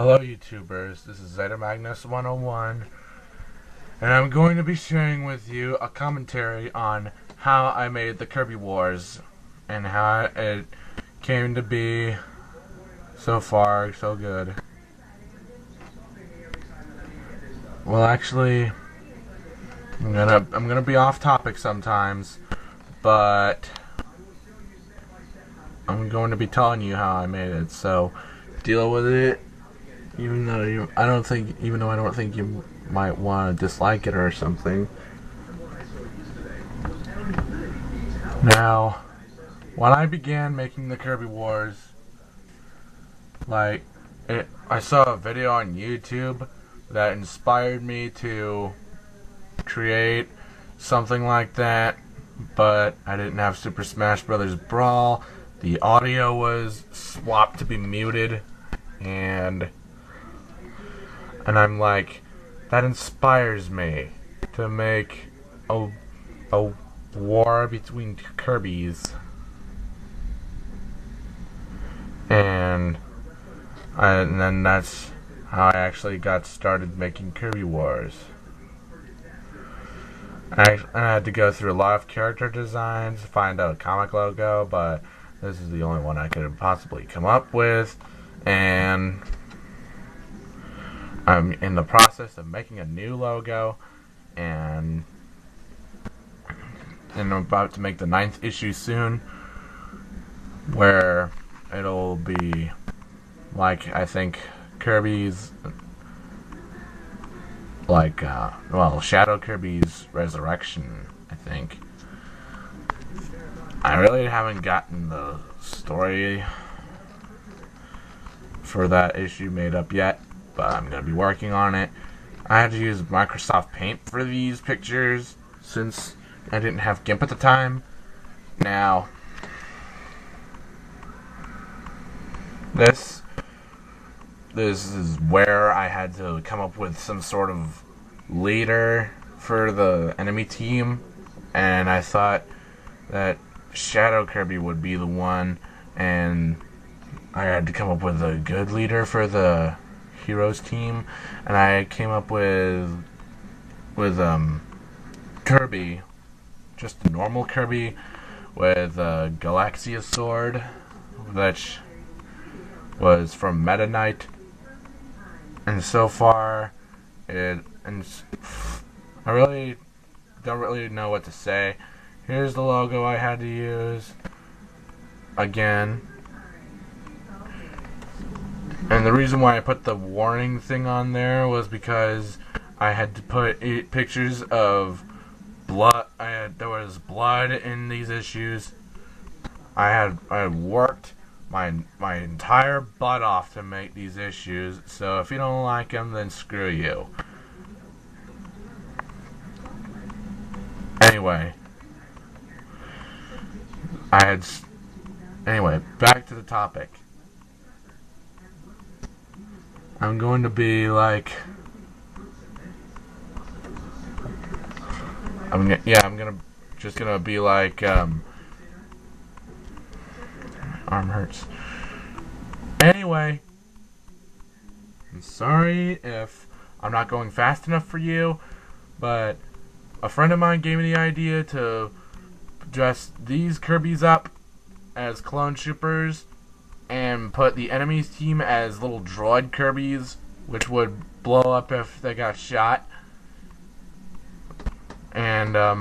Hello YouTubers, this is Zeta Magnus 101, and I'm going to be sharing with you a commentary on how I made the Kirby Wars, and how it came to be. So far, so good. Well, actually, I'm gonna be off topic sometimes, but I'm going to be telling you how I made it, so deal with it. Even though I don't think you might want to dislike it or something. Now, when I began making the Kirby Wars, I saw a video on YouTube that inspired me to create something like that, but I didn't have Super Smash Bros. Brawl. The audio was swapped to be muted, and I'm like, that inspires me to make a war between two Kirbys. And then that's how I actually got started making Kirby Wars. I had to go through a lot of character designs to find out a comic logo, but this is the only one I could possibly come up with, and I'm in the process of making a new logo, and I'm about to make the 9th issue soon, where it'll be like, I think, Kirby's, Shadow Kirby's Resurrection, I think. I really haven't gotten the story for that issue made up yet, but I'm going to be working on it. I had to use Microsoft Paint for these pictures since I didn't have GIMP at the time. Now, this is where I had to come up with some sort of leader for the enemy team, and I thought that Shadow Kirby would be the one, and I had to come up with a good leader for the Heroes team, and I came up with Kirby, just a normal Kirby with a Galaxia sword, which was from Meta Knight, and so far I really don't really know what to say. Here's the logo I had to use again. And the reason why I put the warning thing on there was because I had to put pictures of blood. There was blood in these issues. I had worked my entire butt off to make these issues. So if you don't like them, then screw you. Anyway, back to the topic. I'm going to be like, just gonna be like, arm hurts. Anyway, I'm sorry if I'm not going fast enough for you, but a friend of mine gave me the idea to dress these Kirbys up as clone troopers and put the enemy's team as little droid Kirbys, which would blow up if they got shot. And there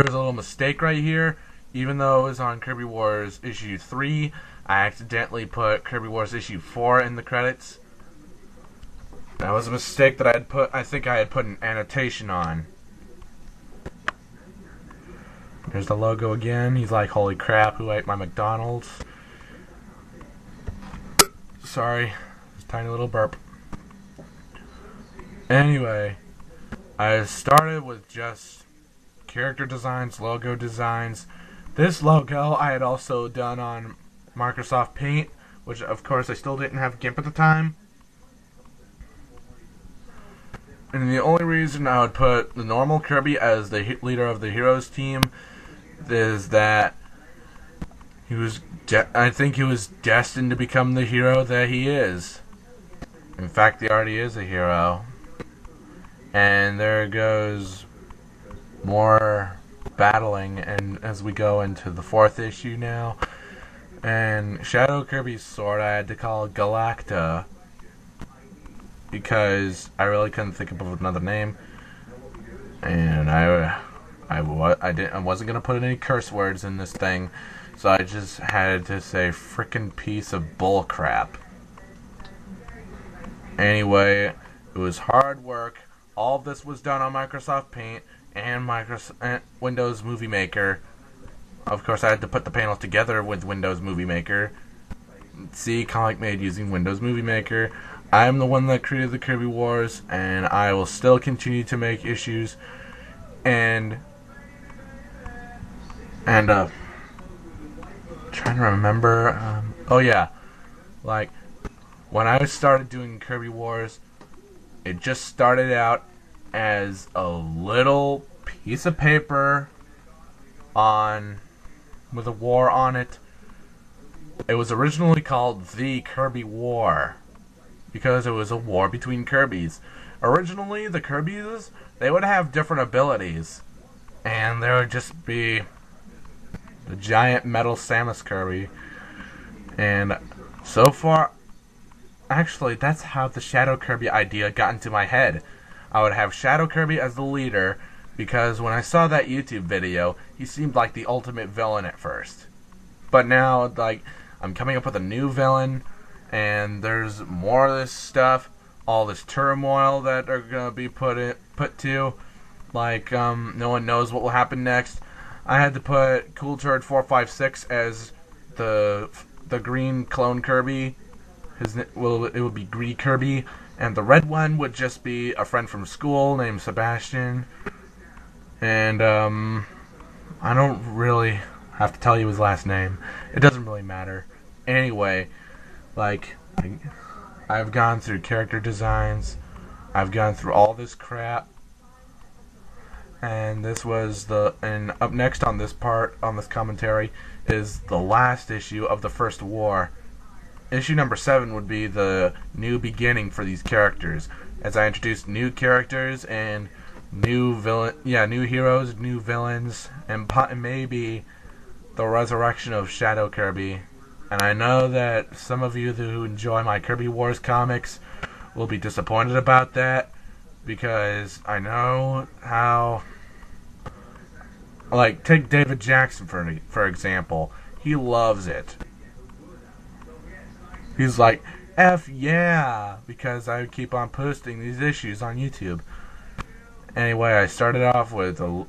was a little mistake right here. Even though it was on Kirby Wars issue 3, I accidentally put Kirby Wars issue 4 in the credits. That was a mistake that I think I had put an annotation on. There's the logo again. He's like, holy crap, who ate my McDonald's? Sorry, just a tiny little burp. Anyway, I started with just character designs, logo designs. This logo I had also done on Microsoft Paint, which of course I still didn't have GIMP at the time. And the only reason I would put the normal Kirby as the leader of the Heroes team is that I think he was destined to become the hero that he is. In fact, he already is a hero. And there goes more battling, and as we go into the 4th issue now. And Shadow Kirby's sword I had to call Galacta because I really couldn't think of another name. And I wasn't gonna put any curse words in this thing, so I just had to say frickin' piece of bullcrap. Anyway, it was hard work. All of this was done on Microsoft Paint and Windows Movie Maker. Of course, I had to put the panels together with Windows Movie Maker. See, comic made using Windows Movie Maker. I'm the one that created the Kirby Wars, and I will still continue to make issues. And trying to remember. Oh yeah, like when I started doing Kirby Wars, it just started out as a little piece of paper with a war on it. It was originally called The Kirby War because it was a war between Kirbys. Originally, the Kirbys, they would have different abilities, and there would just be the giant metal Samus Kirby. And so far, actually, that's how the Shadow Kirby idea got into my head. I would have Shadow Kirby as the leader, because when I saw that YouTube video, he seemed like the ultimate villain at first. But now, like, I'm coming up with a new villain, and there's more of this stuff, all this turmoil that are gonna be put to, like, no one knows what will happen next. I had to put Cool Turd 456 as the green clone Kirby. It would be Gree Kirby, and the red one would just be a friend from school named Sebastian. And I don't really have to tell you his last name. It doesn't really matter. Anyway, like, I've gone through character designs. I've gone through all this crap. And and up next on this commentary, is the last issue of the first war. Issue number 7 would be the new beginning for these characters, as I introduce new characters and new heroes, new villains, and maybe the resurrection of Shadow Kirby. And I know that some of you who enjoy my Kirby Wars comics will be disappointed about that, because I know how, like, take David Jackson for example. He loves it. He's like, F yeah, because I keep on posting these issues on YouTube. Anyway, I started off with a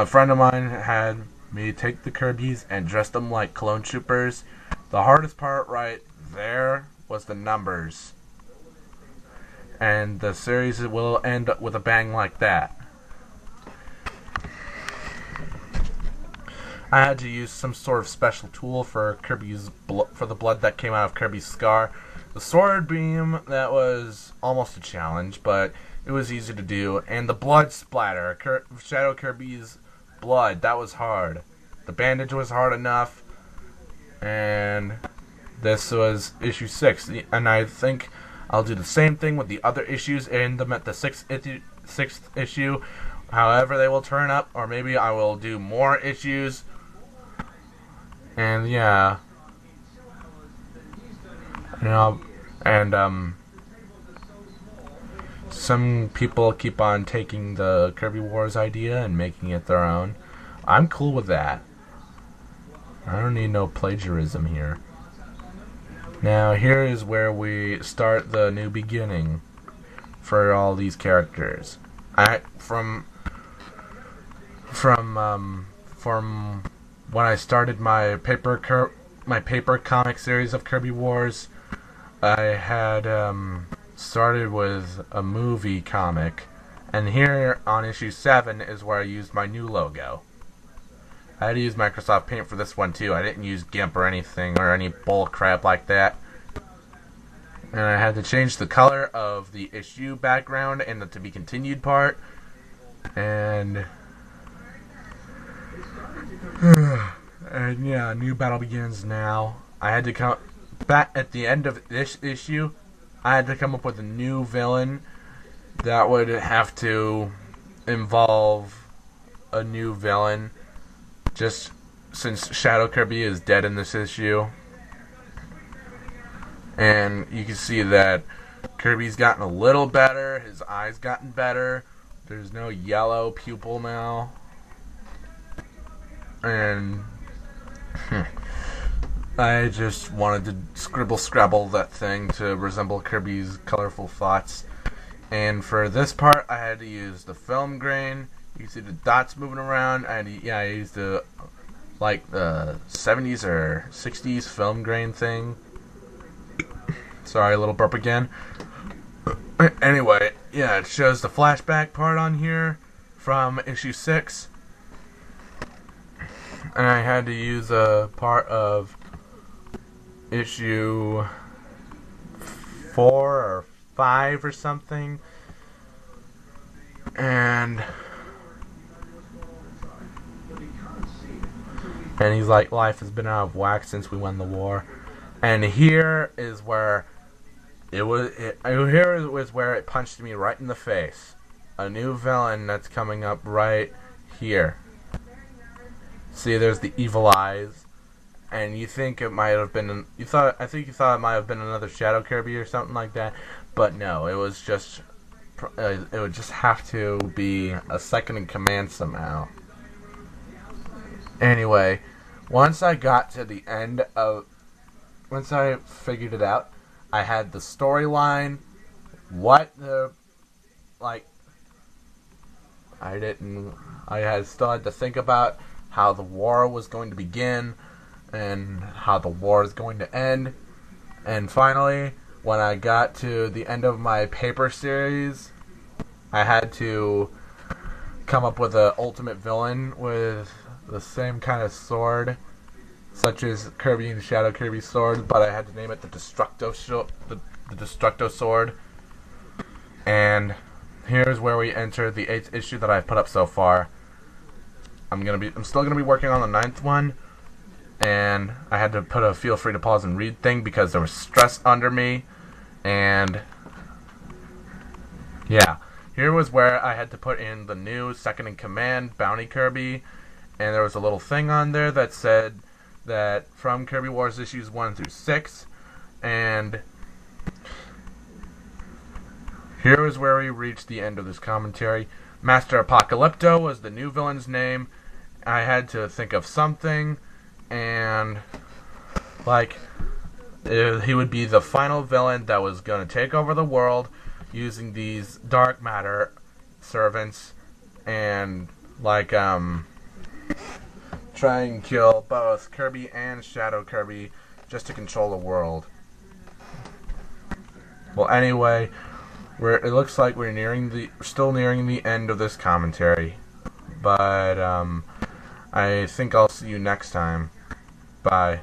friend of mine had me take the Kirbys and dress them like clone troopers. The hardest part right there was the numbers. And the series will end up with a bang like that. I had to use some sort of special tool for for the blood that came out of Kirby's scar. The sword beam, that was almost a challenge, but it was easy to do. And the blood splatter, Shadow Kirby's blood, that was hard. The bandage was hard enough. And this was issue 6. And I think I'll do the same thing with the other issues and them at the 6th issue. However they will turn up, or maybe I will do more issues. And yeah, some people keep on taking the Kirby Wars idea and making it their own. I'm cool with that. I don't need no plagiarism here. Now here is where we start the new beginning for all these characters. From when I started my paper comic series of Kirby Wars, I had started with a movie comic, and here on issue 7 is where I used my new logo. I had to use Microsoft Paint for this one too. I didn't use GIMP or anything or any bull crap like that. And I had to change the color of the issue background and the to be continued part. And And yeah, a new battle begins now. I had to come back at the end of this issue. I had to come up with a new villain that would have to involve a new villain, just since Shadow Kirby is dead in this issue. And you can see that Kirby's gotten a little better, his eyes gotten better, there's no yellow pupil now. And I just wanted to scrabble that thing to resemble Kirby's colorful thoughts. And for this part, I had to use the film grain. You can see the dots moving around. I used the like the 70s or 60s film grain thing. Sorry, a little burp again. Anyway, yeah, it shows the flashback part on here from issue 6. And I had to use a part of issue 4 or 5 or something. And he's like, life has been out of whack since we won the war. And here is where it punched me right in the face. A new villain that's coming up right here. See, there's the evil eyes, and you think it might have been I think you thought it might have been another Shadow Kirby or something like that, but no, it was just it would just have to be a second in command somehow. Anyway, once I figured it out, I had the storyline, still had to think about how the war was going to begin and how the war is going to end. And finally, when I got to the end of my paper series, I had to come up with an ultimate villain with the same kind of sword, such as Kirby and Shadow Kirby's sword, but I had to name it the Destructo Sword. And here's where we enter the 8th issue that I've put up so far. I'm still gonna be working on the 9th one, and I had to put a feel free to pause and read thing because there was stress under me. And yeah, here was where I had to put in the new second in command Bounty Kirby, and there was a little thing on there that said that from Kirby Wars issues 1 through 6, and here is where we reached the end of this commentary. Master Apocalypto was the new villain's name. I had to think of something, and he would be the final villain that was going to take over the world using these dark matter servants and try and kill both Kirby and Shadow Kirby just to control the world. Well, anyway, it looks like we're still nearing the end of this commentary, but I think I'll see you next time. Bye.